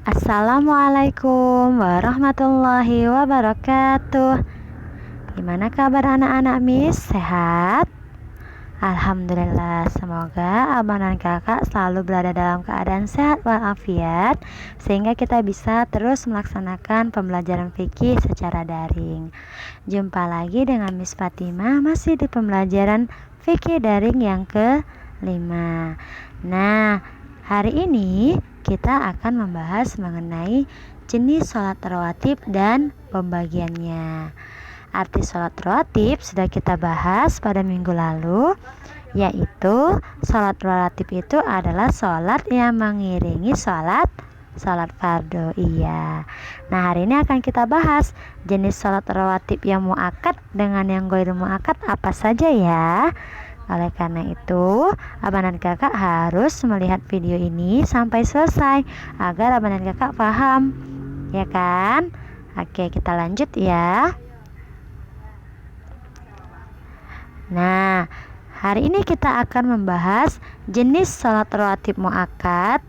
Assalamualaikum warahmatullahi wabarakatuh. Gimana kabar anak-anak Miss? Sehat? Alhamdulillah, semoga abang dan kakak selalu berada dalam keadaan sehat walafiat sehingga kita bisa terus melaksanakan pembelajaran fikih secara daring. Jumpa lagi dengan Miss Fatimah masih di pembelajaran fikih daring yang ke-5. Nah, hari ini kita akan membahas mengenai jenis sholat rawatib dan pembagiannya. Arti sholat rawatib sudah kita bahas pada minggu lalu, yaitu sholat rawatib itu adalah sholat yang mengiringi sholat fardu. Iya. Nah, hari ini akan kita bahas jenis sholat rawatib yang muakkad dengan yang ghairu muakkad apa saja ya. Oleh karena itu, abang dan kakak harus melihat video ini sampai selesai agar abang dan kakak paham, ya kan? Oke, kita lanjut ya. Nah, hari ini kita akan membahas jenis sholat rawatib muakkad,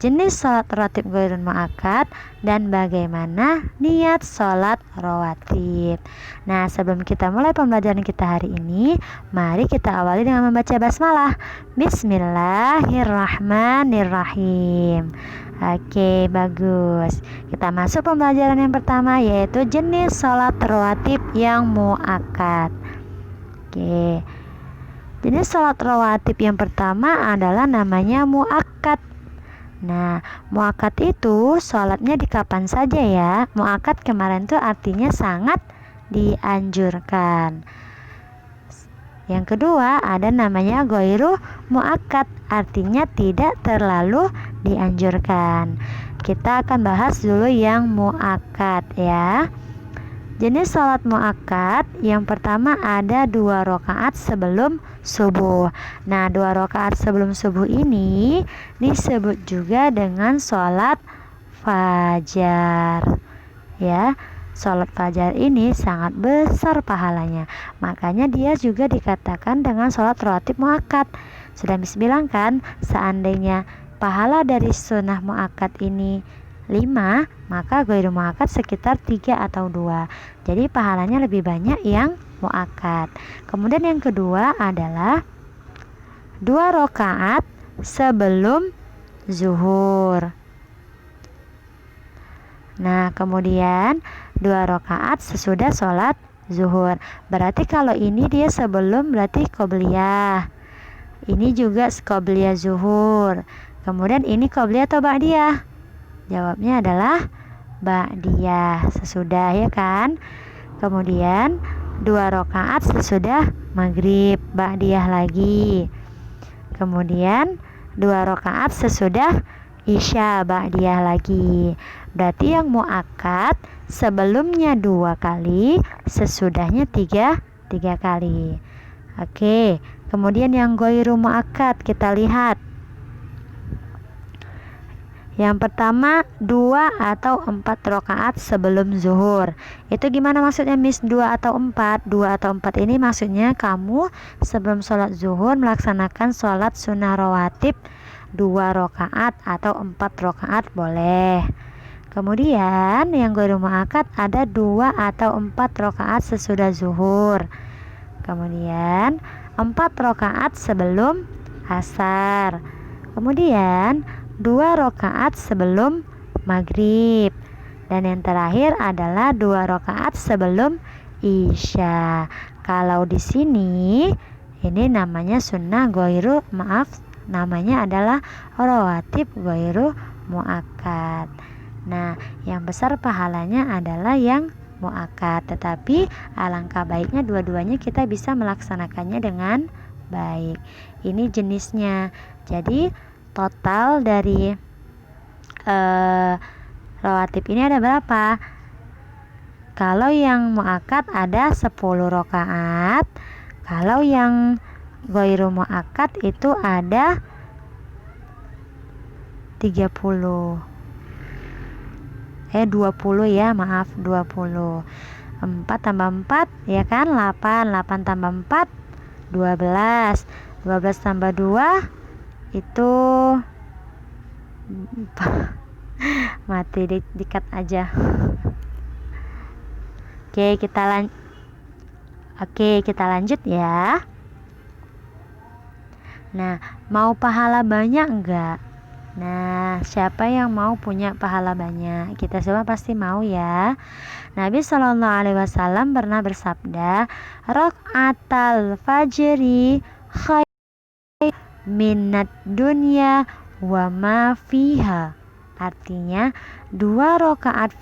jenis sholat rawatib ghairu muakkad, dan bagaimana niat sholat rawatib. Nah, sebelum kita mulai pembelajaran kita hari ini, mari kita awali dengan membaca basmalah. Bismillahirrahmanirrahim. Oke, bagus. Kita masuk pembelajaran yang pertama, yaitu jenis sholat rawatib yang muakkad. Oke. Jenis sholat rawatib yang pertama adalah namanya muakkad. Nah, muakkad itu sholatnya di kapan saja ya. Muakkad kemarin tuh artinya sangat dianjurkan. Yang kedua ada namanya ghairu muakkad, artinya tidak terlalu dianjurkan. Kita akan bahas dulu yang muakkad ya. Jenis sholat muakkad yang pertama ada 2 rakaat sebelum subuh. Nah, 2 rakaat sebelum subuh ini disebut juga dengan sholat fajar. Ya, sholat fajar ini sangat besar pahalanya. Makanya dia juga dikatakan dengan sholat rawatib muakkad. Sudah Miss bilang kan, seandainya pahala dari sunnah muakkad ini 5, maka ghairu muakkad sekitar 3 atau 2. Jadi pahalanya lebih banyak yang muakkad. Kemudian yang kedua adalah 2 rakaat sebelum zuhur. Nah, kemudian 2 rakaat sesudah sholat zuhur. Berarti kalau ini dia sebelum berarti qobliyah. Ini juga qobliyah zuhur. Kemudian ini qobliyah atau ba'diyah? Jawabnya adalah ba'diyah, sesudah ya kan. Kemudian 2 rakaat sesudah maghrib, ba'diyah lagi. Kemudian 2 rakaat sesudah isya, ba'diyah lagi. Berarti yang muakkad sebelumnya 2 kali, sesudahnya 3 kali. Oke, kemudian yang ghairu muakkad kita lihat. Yang pertama 2 atau 4 rakaat sebelum zuhur. Itu gimana maksudnya Miss 2 atau 4? 2 atau 4 ini maksudnya kamu sebelum sholat zuhur melaksanakan sholat sunnah rawatib 2 rakaat atau 4 rakaat boleh. Kemudian yang ghairu muakkad ada 2 atau 4 rakaat sesudah zuhur. Kemudian 4 rakaat sebelum asar. Kemudian 2 rakaat sebelum maghrib. Dan yang terakhir adalah 2 rakaat sebelum isya. Kalau di sini ini namanya sunnah ghairu, namanya adalah rawatib ghairu muakkad. Nah, yang besar pahalanya adalah yang muakkad, tetapi alangkah baiknya dua-duanya kita bisa melaksanakannya dengan baik. Ini jenisnya. Jadi total dari rawatib ini ada berapa? Kalau yang muakkad ada 10 rakaat. Kalau yang ghairu muakkad itu ada 20 ya, maaf 20. 4 tambah 4 ya kan 8. 8 tambah 4 12. 12 tambah 2 itu Mati dikat aja. Oke, kita lanjut ya. Nah, mau pahala banyak enggak? Nah, siapa yang mau punya pahala banyak? Kita semua pasti mau ya. Nabi Shallallahu Alaihi Wasallam pernah bersabda, "Rakaatal fajri khair minat dunya wa ma fiha." Artinya, 2 rakaat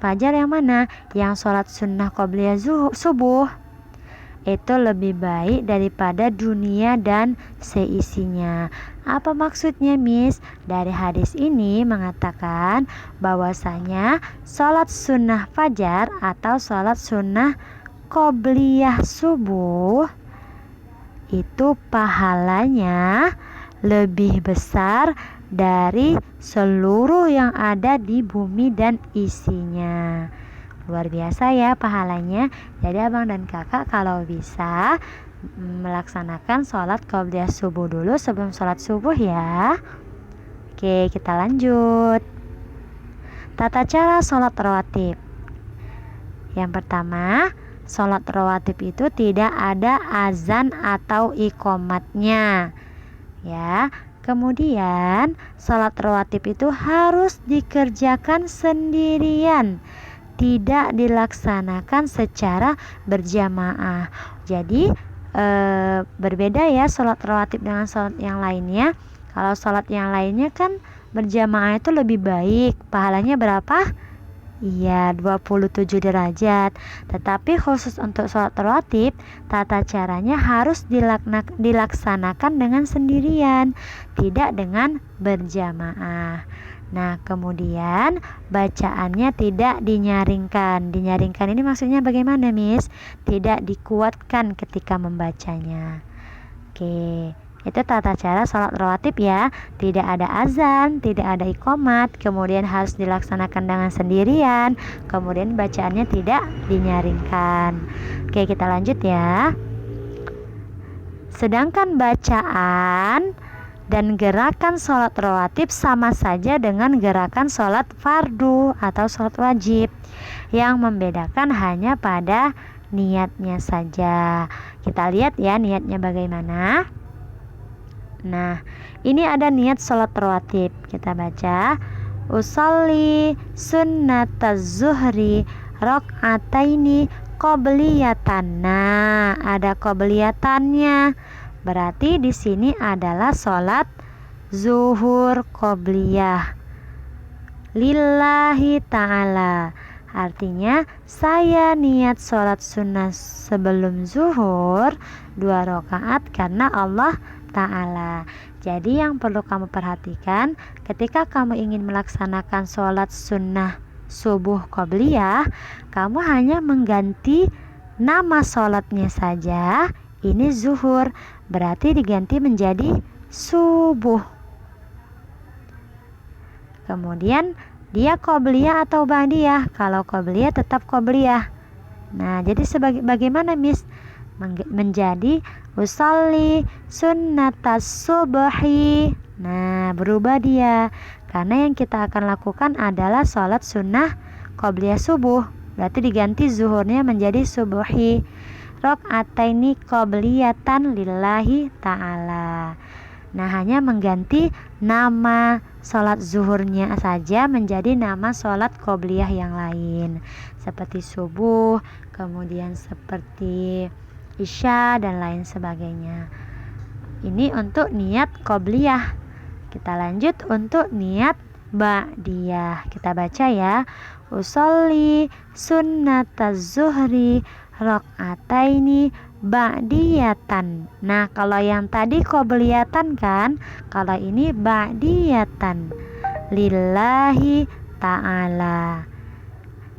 fajar yang mana? Yang sholat sunnah qobliyah subuh itu lebih baik daripada dunia dan seisinya. Apa maksudnya, Miss? Dari hadis ini mengatakan bahwasanya sholat sunnah fajar atau sholat sunnah qobliyah subuh itu pahalanya lebih besar dari seluruh yang ada di bumi dan isinya. Luar biasa ya pahalanya. Jadi abang dan kakak kalau bisa melaksanakan sholat qobliyah subuh dulu sebelum sholat subuh ya. Oke, kita lanjut. Tata cara sholat rawatib. Yang pertama, sholat rawatib itu tidak ada azan atau iqomatnya ya. Kemudian sholat rawatib itu harus dikerjakan sendirian, tidak dilaksanakan secara berjamaah. Jadi berbeda ya sholat rawatib dengan sholat yang lainnya. Kalau sholat yang lainnya kan berjamaah itu lebih baik. Pahalanya berapa? Iya, 27 derajat. Tetapi khusus untuk sholat rawatib, tata caranya harus dilaksanakan dengan sendirian, tidak dengan berjamaah. Nah, kemudian bacaannya tidak dinyaringkan. Dinyaringkan ini maksudnya bagaimana, Miss? Tidak dikuatkan ketika membacanya. Oke, itu tata cara sholat rawatib ya. Tidak ada azan, tidak ada iqomat, kemudian harus dilaksanakan dengan sendirian, kemudian bacaannya tidak dinyaringkan. Oke, kita lanjut ya. Sedangkan bacaan dan gerakan sholat rawatib sama saja dengan gerakan sholat fardu atau sholat wajib. Yang membedakan hanya pada niatnya saja. Kita lihat ya niatnya bagaimana. Nah, ini ada niat sholat rawatib. Kita baca, usolli sunnataz zuhri rakaataini qobliyatan. Nah, ada qobliyatannya. Berarti di sini adalah sholat zuhur qobliyah lillahi ta'ala. Artinya saya niat sholat sunnah sebelum zuhur 2 rakaat karena Allah Ta'ala. Jadi yang perlu kamu perhatikan ketika kamu ingin melaksanakan sholat sunnah subuh qobliyah, kamu hanya mengganti nama sholatnya saja. Ini zuhur, berarti diganti menjadi subuh. Kemudian dia qobliyah atau ba'diyah. Kalau qobliyah tetap qobliyah. Nah, jadi bagaimana, Miss? Menjadi usolli sunnatas subhi. Nah, berubah dia. Karena yang kita akan lakukan adalah sholat sunnah qobliyah subuh. Berarti diganti zuhurnya menjadi subuhi. Rakaataini qobliyatan lillahi ta'ala. Nah, hanya mengganti nama sholat zuhurnya saja menjadi nama sholat qobliyah yang lain, seperti subuh, kemudian seperti isya dan lain sebagainya. Ini untuk niat qobliyah. Kita lanjut untuk niat ba'diyah. Kita baca ya, usolli sunnataz zuhri rakaataini ba'diyatan. Nah, kalau yang tadi qobliyatan kan, kalau ini ba'diyatan lillahi ta'ala.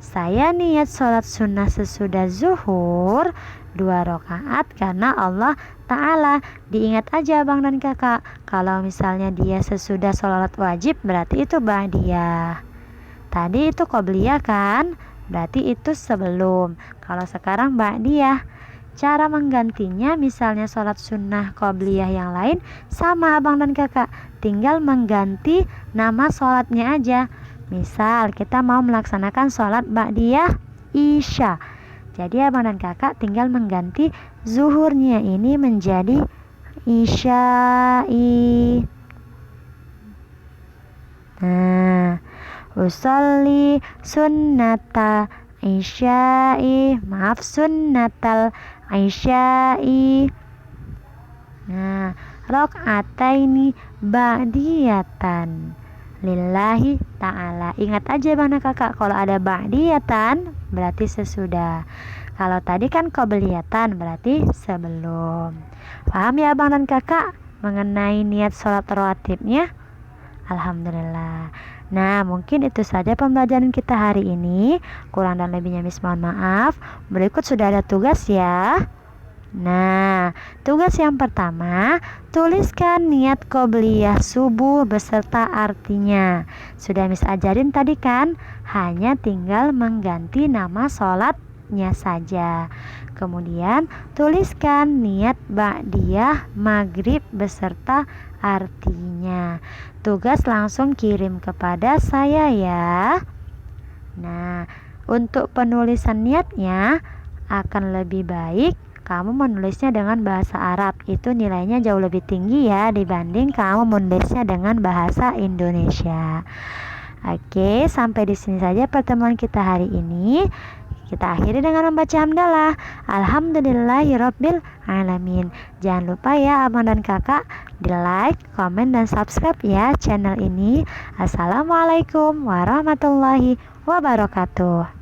Saya niat sholat sunnah sesudah zuhur 2 rakaat karena Allah Ta'ala. Diingat aja abang dan kakak, kalau misalnya dia sesudah sholat wajib berarti itu ba'diyah. Tadi itu qobliyah kan, berarti itu sebelum. Kalau sekarang ba'diyah. Cara menggantinya misalnya sholat sunnah qobliyah yang lain sama abang dan kakak, tinggal mengganti nama sholatnya aja. Misal kita mau melaksanakan sholat ba'diyah isya, jadi abang dan kakak tinggal mengganti zuhurnya ini menjadi isya'i. Nah, usolli sunnata isya'i, maaf, sunnatal isya'i. Nah, rok'ataini ba'diyatan lillahi ta'ala. Ingat aja mana kakak, kalau ada ba'diyatan berarti sesudah, kalau tadi kan qobliyatan berarti sebelum. Paham ya abang dan kakak mengenai niat sholat rawatibnya? Alhamdulillah. Nah, mungkin itu saja pembelajaran kita hari ini. Kurang dan lebihnya Miss mohon maaf. Berikut sudah ada tugas ya. Nah, tugas yang pertama, tuliskan niat qobliyah subuh beserta artinya. Sudah Miss ajarin tadi kan, hanya tinggal mengganti nama sholatnya saja. Kemudian tuliskan niat ba'diyah maghrib beserta artinya. Tugas langsung kirim kepada saya ya. Nah, untuk penulisan niatnya akan lebih baik kamu menulisnya dengan bahasa Arab. Itu nilainya jauh lebih tinggi ya dibanding kamu menulisnya dengan bahasa Indonesia. Oke, sampai di sini saja pertemuan kita hari ini. Kita akhiri dengan membaca hamdalah. Alhamdulillahirabbil alamin. Jangan lupa ya abang dan kakak di like, komen, dan subscribe ya channel ini. Assalamualaikum warahmatullahi wabarakatuh.